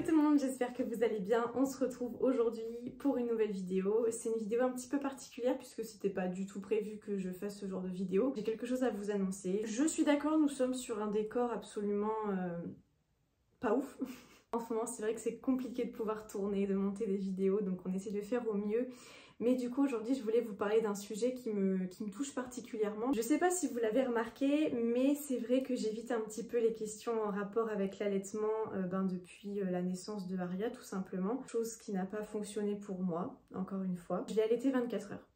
tout le monde, j'espère que vous allez bien. On se retrouve aujourd'hui pour une nouvelle vidéo. C'est une vidéo un petit peu particulière puisque c'était pas du tout prévu que je fasse ce genre de vidéo. J'ai quelque chose à vous annoncer. Je suis d'accord, nous sommes sur un décor absolument pas ouf. En ce moment, c'est vrai que c'est compliqué de pouvoir tourner, de monter des vidéos, donc on essaie de faire au mieux. Mais du coup, aujourd'hui, je voulais vous parler d'un sujet qui me touche particulièrement. Je sais pas si vous l'avez remarqué, mais c'est vrai que j'évite un petit peu les questions en rapport avec l'allaitement depuis la naissance de Aria, tout simplement. Chose qui n'a pas fonctionné pour moi, encore une fois. Je l'ai allaitée 24 heures.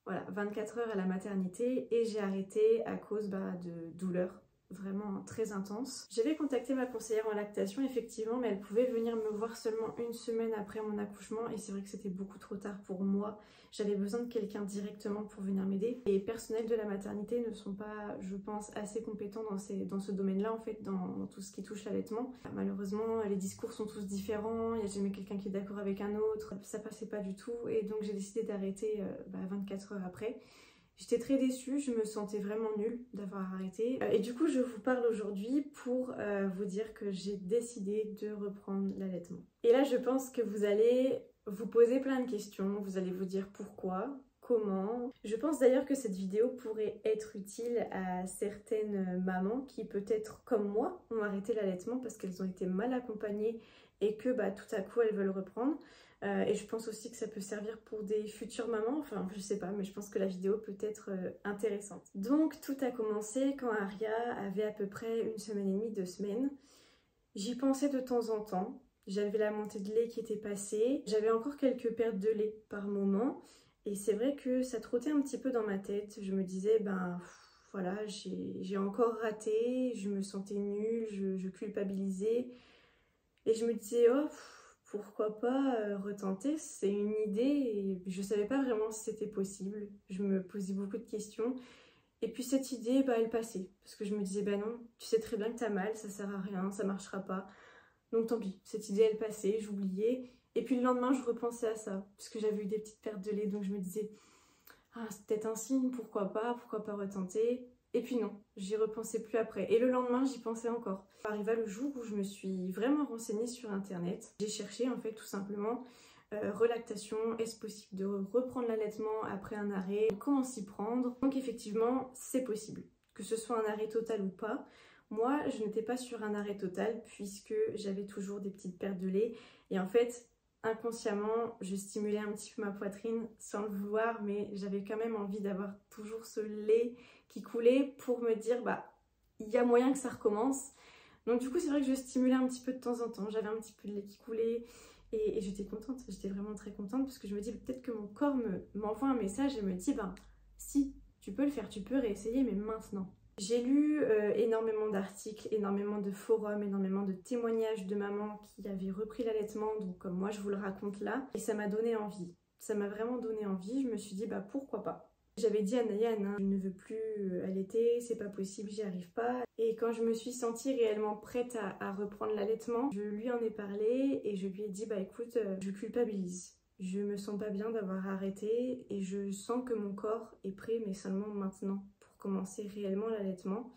Voilà, 24 heures à la maternité et j'ai arrêté à cause de douleurs vraiment très intense. J'avais contacté ma conseillère en lactation effectivement, mais elle pouvait venir me voir seulement une semaine après mon accouchement et c'est vrai que c'était beaucoup trop tard pour moi. J'avais besoin de quelqu'un directement pour venir m'aider. Les personnels de la maternité ne sont pas, je pense, assez compétents dans ce domaine-là en fait, dans tout ce qui touche l'allaitement. Malheureusement, les discours sont tous différents, il n'y a jamais quelqu'un qui est d'accord avec un autre, ça passait pas du tout et donc j'ai décidé d'arrêter 24 heures après. J'étais très déçue, je me sentais vraiment nulle d'avoir arrêté. Et du coup, je vous parle aujourd'hui pour vous dire que j'ai décidé de reprendre l'allaitement. Et là, je pense que vous allez vous poser plein de questions, vous allez vous dire pourquoi, comment. Je pense d'ailleurs que cette vidéo pourrait être utile à certaines mamans qui peut-être comme moi ont arrêté l'allaitement parce qu'elles ont été mal accompagnées et que tout à coup elles veulent reprendre. Et je pense aussi que ça peut servir pour des futures mamans, enfin je sais pas, mais je pense que la vidéo peut être intéressante. Donc tout a commencé quand Aria avait à peu près 1 semaine et demie, 2 semaines. J'y pensais de temps en temps, j'avais la montée de lait qui était passée, j'avais encore quelques pertes de lait par moment, et c'est vrai que ça trottait un petit peu dans ma tête. Je me disais, voilà, j'ai encore raté, je me sentais nulle, je culpabilisais, et je me disais, oh, pourquoi pas retenter, c'est une idée et je savais pas vraiment si c'était possible. Je me posais beaucoup de questions et puis cette idée elle passait parce que je me disais non, tu sais très bien que t'as mal, ça sert à rien, ça marchera pas. Donc tant pis, cette idée elle passait, j'oubliais et puis le lendemain je repensais à ça parce que j'avais eu des petites pertes de lait donc je me disais c'est peut-être un signe, pourquoi pas retenter. Et puis non, j'y repensais plus après. Et le lendemain, j'y pensais encore. Arriva le jour où je me suis vraiment renseignée sur internet. J'ai cherché en fait tout simplement relactation, est-ce possible de reprendre l'allaitement après un arrêt, comment s'y prendre. Donc effectivement, c'est possible. Que ce soit un arrêt total ou pas. Moi, je n'étais pas sur un arrêt total puisque j'avais toujours des petites pertes de lait. Et en fait, inconsciemment, je stimulais un petit peu ma poitrine sans le vouloir, mais j'avais quand même envie d'avoir toujours ce lait qui coulait pour me dire il y a moyen que ça recommence. Donc du coup c'est vrai que je stimulais un petit peu de temps en temps, j'avais un petit peu de lait qui coulait et j'étais contente, j'étais vraiment très contente parce que je me dis peut-être que mon corps m'envoie un message et me dit si, tu peux le faire, tu peux réessayer mais maintenant. J'ai lu énormément d'articles, énormément de forums, énormément de témoignages de mamans qui avaient repris l'allaitement, donc comme moi je vous le raconte là, et ça m'a donné envie. Ça m'a vraiment donné envie, je me suis dit pourquoi pas. J'avais dit à Nayan, je ne veux plus allaiter, c'est pas possible, j'y arrive pas. Et quand je me suis sentie réellement prête à reprendre l'allaitement, je lui en ai parlé et je lui ai dit écoute, je culpabilise. Je me sens pas bien d'avoir arrêté et je sens que mon corps est prêt, mais seulement maintenant pour commencer réellement l'allaitement.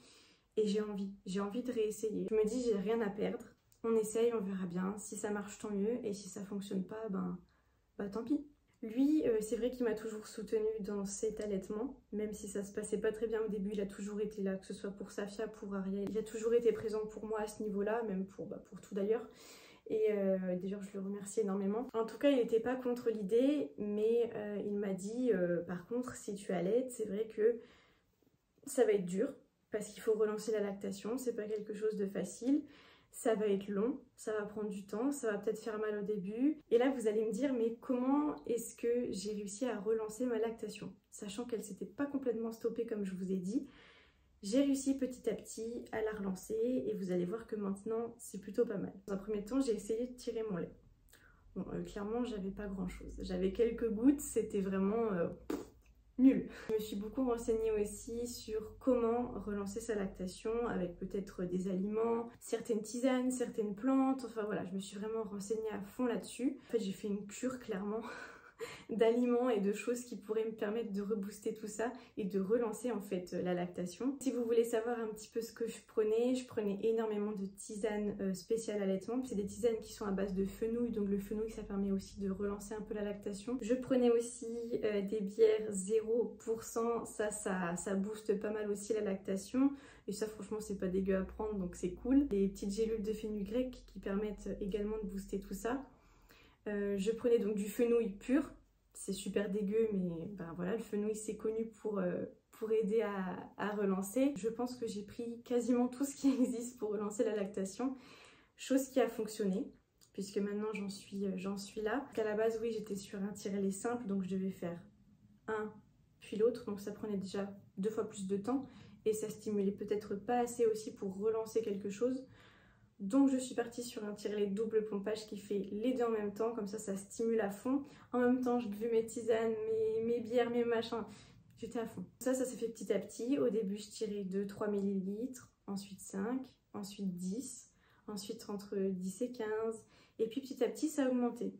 Et j'ai envie de réessayer. Je me dis j'ai rien à perdre, on essaye, on verra bien. Si ça marche tant mieux et si ça fonctionne pas, tant pis. Lui, c'est vrai qu'il m'a toujours soutenue dans cet allaitement, même si ça se passait pas très bien au début, il a toujours été là, que ce soit pour Safia, pour Ariel. Il a toujours été présent pour moi à ce niveau-là, même pour tout d'ailleurs. Et d'ailleurs, je le remercie énormément. En tout cas, il n'était pas contre l'idée, mais il m'a dit, par contre, si tu allaites, c'est vrai que ça va être dur, parce qu'il faut relancer la lactation, c'est pas quelque chose de facile. Ça va être long, ça va prendre du temps, ça va peut-être faire mal au début. Et là, vous allez me dire, mais comment est-ce que j'ai réussi à relancer ma lactation? Sachant qu'elle s'était pas complètement stoppée comme je vous ai dit. J'ai réussi petit à petit à la relancer et vous allez voir que maintenant, c'est plutôt pas mal. Dans un premier temps, j'ai essayé de tirer mon lait. Bon, clairement, j'avais pas grand-chose. J'avais quelques gouttes, c'était vraiment... nul. Je me suis beaucoup renseignée aussi sur comment relancer sa lactation avec peut-être des aliments, certaines tisanes, certaines plantes, enfin voilà, je me suis vraiment renseignée à fond là-dessus. En fait, j'ai fait une cure clairement. d'aliments et de choses qui pourraient me permettre de rebooster tout ça et de relancer en fait la lactation. Si vous voulez savoir un petit peu ce que je prenais énormément de tisanes spéciales allaitement. C'est des tisanes qui sont à base de fenouil, donc le fenouil ça permet aussi de relancer un peu la lactation. Je prenais aussi des bières 0%, ça booste pas mal aussi la lactation. Et ça franchement c'est pas dégueu à prendre, donc c'est cool. Des petites gélules de fenugrec qui permettent également de booster tout ça. Je prenais donc du fenouil pur, c'est super dégueu mais ben voilà, le fenouil c'est connu pour aider à relancer. Je pense que j'ai pris quasiment tout ce qui existe pour relancer la lactation, chose qui a fonctionné puisque maintenant j'en suis là. À la base oui j'étais sur un tirer-lait simple, donc je devais faire un puis l'autre, donc ça prenait déjà 2 fois plus de temps et ça stimulait peut-être pas assez aussi pour relancer quelque chose. Donc je suis partie sur un tiret-lait double pompage qui fait les deux en même temps, comme ça stimule à fond. En même temps je buvais mes tisanes, mes bières, mes machins, j'étais à fond. Ça s'est fait petit à petit. Au début je tirais 2-3 ml, ensuite 5, ensuite 10, ensuite entre 10 et 15. Et puis petit à petit ça a augmenté.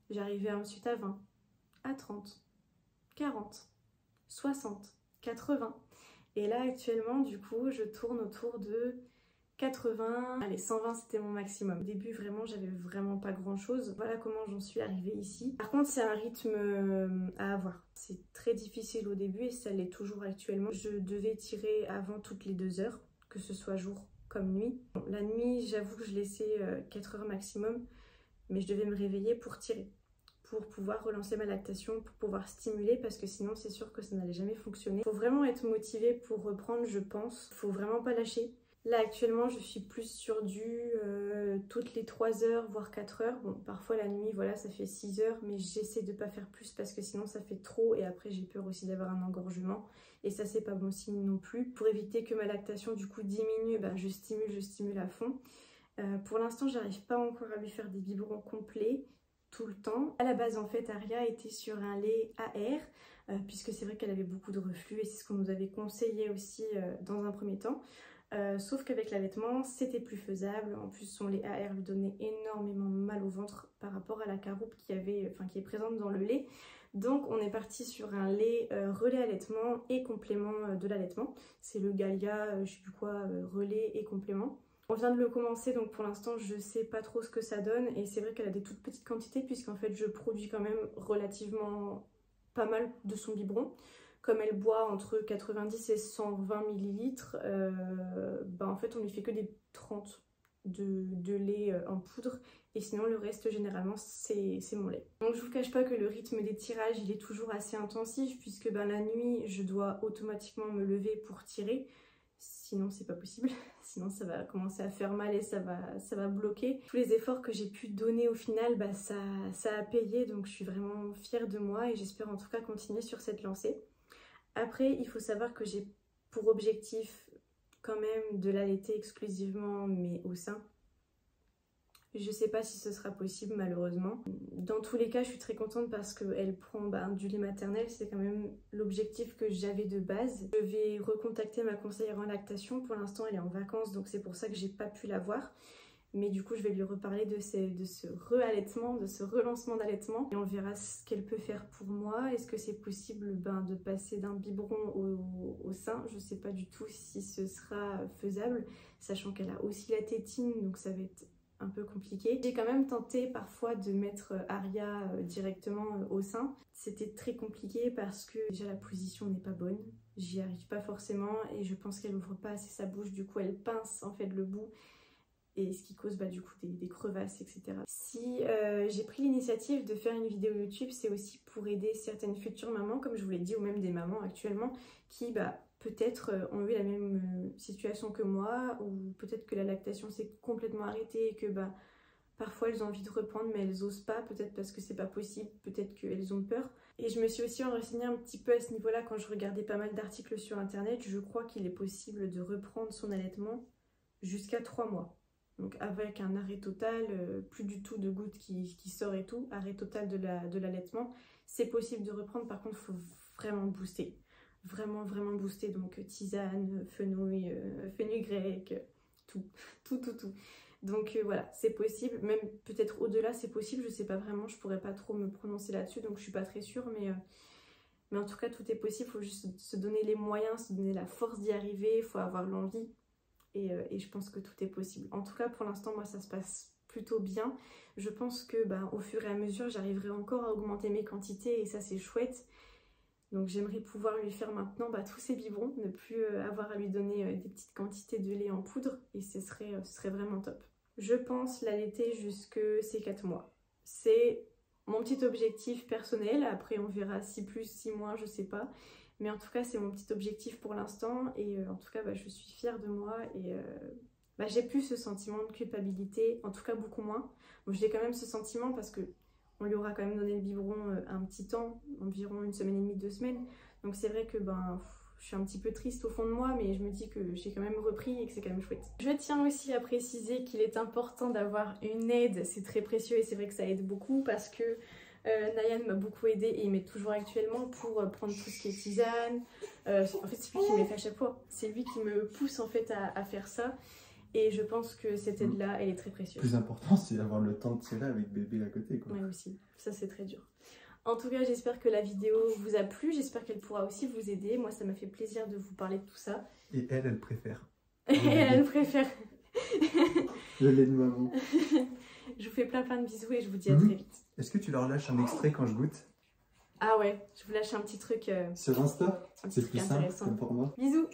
J'arrivais ensuite à 20, à 30, 40, 60, 80. Et là actuellement du coup je tourne autour de 80, allez 120 c'était mon maximum. Au début vraiment j'avais vraiment pas grand chose. Voilà comment j'en suis arrivée ici. Par contre c'est un rythme à avoir. C'est très difficile au début et ça l'est toujours actuellement. Je devais tirer avant toutes les 2 heures, que ce soit jour comme nuit. Bon, la nuit j'avoue que je laissais 4 heures maximum, mais je devais me réveiller pour tirer, pour pouvoir relancer ma lactation, pour pouvoir stimuler, parce que sinon c'est sûr que ça n'allait jamais fonctionner. Faut vraiment être motivé pour reprendre, je pense. Faut vraiment pas lâcher. Là actuellement je suis plus sur du toutes les 3 heures voire 4 heures. Bon parfois la nuit voilà ça fait 6 heures, mais j'essaie de pas faire plus parce que sinon ça fait trop et après j'ai peur aussi d'avoir un engorgement et ça c'est pas bon signe non plus. Pour éviter que ma lactation du coup diminue, ben, je stimule à fond. Pour l'instant j'arrive pas encore à lui faire des biberons complets tout le temps. À la base en fait Aria était sur un lait AR puisque c'est vrai qu'elle avait beaucoup de reflux et c'est ce qu'on nous avait conseillé aussi dans un premier temps. Sauf qu'avec l'allaitement c'était plus faisable. En plus son lait AR lui donnait énormément mal au ventre par rapport à la caroupe qui est présente dans le lait. Donc on est parti sur un lait relais allaitement et complément de l'allaitement. C'est le Galia, je sais plus quoi, relais et complément. On vient de le commencer, donc pour l'instant je sais pas trop ce que ça donne et c'est vrai qu'elle a des toutes petites quantités puisqu'en fait je produis quand même relativement pas mal de son biberon. Comme elle boit entre 90 et 120 ml, en fait on lui fait que des 30 de lait en poudre et sinon le reste généralement c'est mon lait. Donc je vous cache pas que le rythme des tirages il est toujours assez intensif puisque la nuit je dois automatiquement me lever pour tirer. Sinon c'est pas possible, sinon ça va commencer à faire mal et ça va bloquer. Tous les efforts que j'ai pu donner au final, ça a payé, donc je suis vraiment fière de moi et j'espère en tout cas continuer sur cette lancée. Après il faut savoir que j'ai pour objectif quand même de l'allaiter exclusivement mais au sein. Je sais pas si ce sera possible malheureusement. Dans tous les cas je suis très contente parce qu'elle prend du lait maternel, c'est quand même l'objectif que j'avais de base. Je vais recontacter ma conseillère en lactation, pour l'instant elle est en vacances donc c'est pour ça que j'ai pas pu la voir. Mais du coup je vais lui reparler de ce re-allaitement, de ce relancement d'allaitement. Et on verra ce qu'elle peut faire pour moi. Est-ce que c'est possible de passer d'un biberon au sein? Je sais pas du tout si ce sera faisable, sachant qu'elle a aussi la tétine donc ça va être un peu compliqué. J'ai quand même tenté parfois de mettre Aria directement au sein. C'était très compliqué parce que déjà la position n'est pas bonne, j'y arrive pas forcément et je pense qu'elle ouvre pas assez sa bouche, du coup elle pince en fait le bout et ce qui cause du coup des crevasses, etc. Si j'ai pris l'initiative de faire une vidéo YouTube, c'est aussi pour aider certaines futures mamans, comme je vous l'ai dit, ou même des mamans actuellement qui peut-être ont eu la même situation que moi, ou peut-être que la lactation s'est complètement arrêtée et que parfois elles ont envie de reprendre mais elles osent pas, peut-être parce que c'est pas possible, peut-être qu'elles ont peur. Et je me suis aussi renseignée un petit peu à ce niveau-là quand je regardais pas mal d'articles sur internet. Je crois qu'il est possible de reprendre son allaitement jusqu'à 3 mois. Donc avec un arrêt total, plus du tout de gouttes qui sort et tout, arrêt total de l'allaitement, c'est possible de reprendre. Par contre il faut vraiment booster, vraiment booster, donc tisane, fenouil, fenugrec, tout. Donc voilà, c'est possible, même peut-être au-delà c'est possible, je sais pas vraiment, je pourrais pas trop me prononcer là-dessus, donc je suis pas très sûre, mais en tout cas tout est possible, il faut juste se donner les moyens, se donner la force d'y arriver, il faut avoir l'envie, et je pense que tout est possible. En tout cas pour l'instant moi ça se passe plutôt bien, je pense que au fur et à mesure j'arriverai encore à augmenter mes quantités et ça c'est chouette. Donc j'aimerais pouvoir lui faire maintenant tous ses biberons, ne plus avoir à lui donner des petites quantités de lait en poudre et ce serait vraiment top. Je pense l'allaiter jusque ses 4 mois. C'est mon petit objectif personnel, après on verra si plus, si moins, je sais pas. Mais en tout cas c'est mon petit objectif pour l'instant et en tout cas je suis fière de moi et j'ai plus ce sentiment de culpabilité, en tout cas beaucoup moins. Bon, j'ai quand même ce sentiment parce que on lui aura quand même donné le biberon un petit temps, environ 1 semaine et demie, 2 semaines. Donc c'est vrai que je suis un petit peu triste au fond de moi, mais je me dis que j'ai quand même repris et que c'est quand même chouette. Je tiens aussi à préciser qu'il est important d'avoir une aide, c'est très précieux et c'est vrai que ça aide beaucoup parce que Nayan m'a beaucoup aidé et il m'aide toujours actuellement pour prendre tout ce qui est tisane. En fait c'est lui qui me fait à chaque fois, c'est lui qui me pousse en fait à faire ça. Et je pense que cette aide-là, elle est très précieuse. Le plus important, c'est d'avoir le temps de tirer avec bébé à côté, quoi. Ouais, aussi. Ça, c'est très dur. En tout cas, j'espère que la vidéo vous a plu. J'espère qu'elle pourra aussi vous aider. Moi, ça m'a fait plaisir de vous parler de tout ça. Et elle préfère. Elle préfère. Le lait de maman. Je vous fais plein de bisous et je vous dis à très vite. Est-ce que tu leur lâches un extrait quand je goûte? Ah ouais, je vous lâche un petit truc. Sur Insta? C'est plus simple intéressant. comme format. Bisous.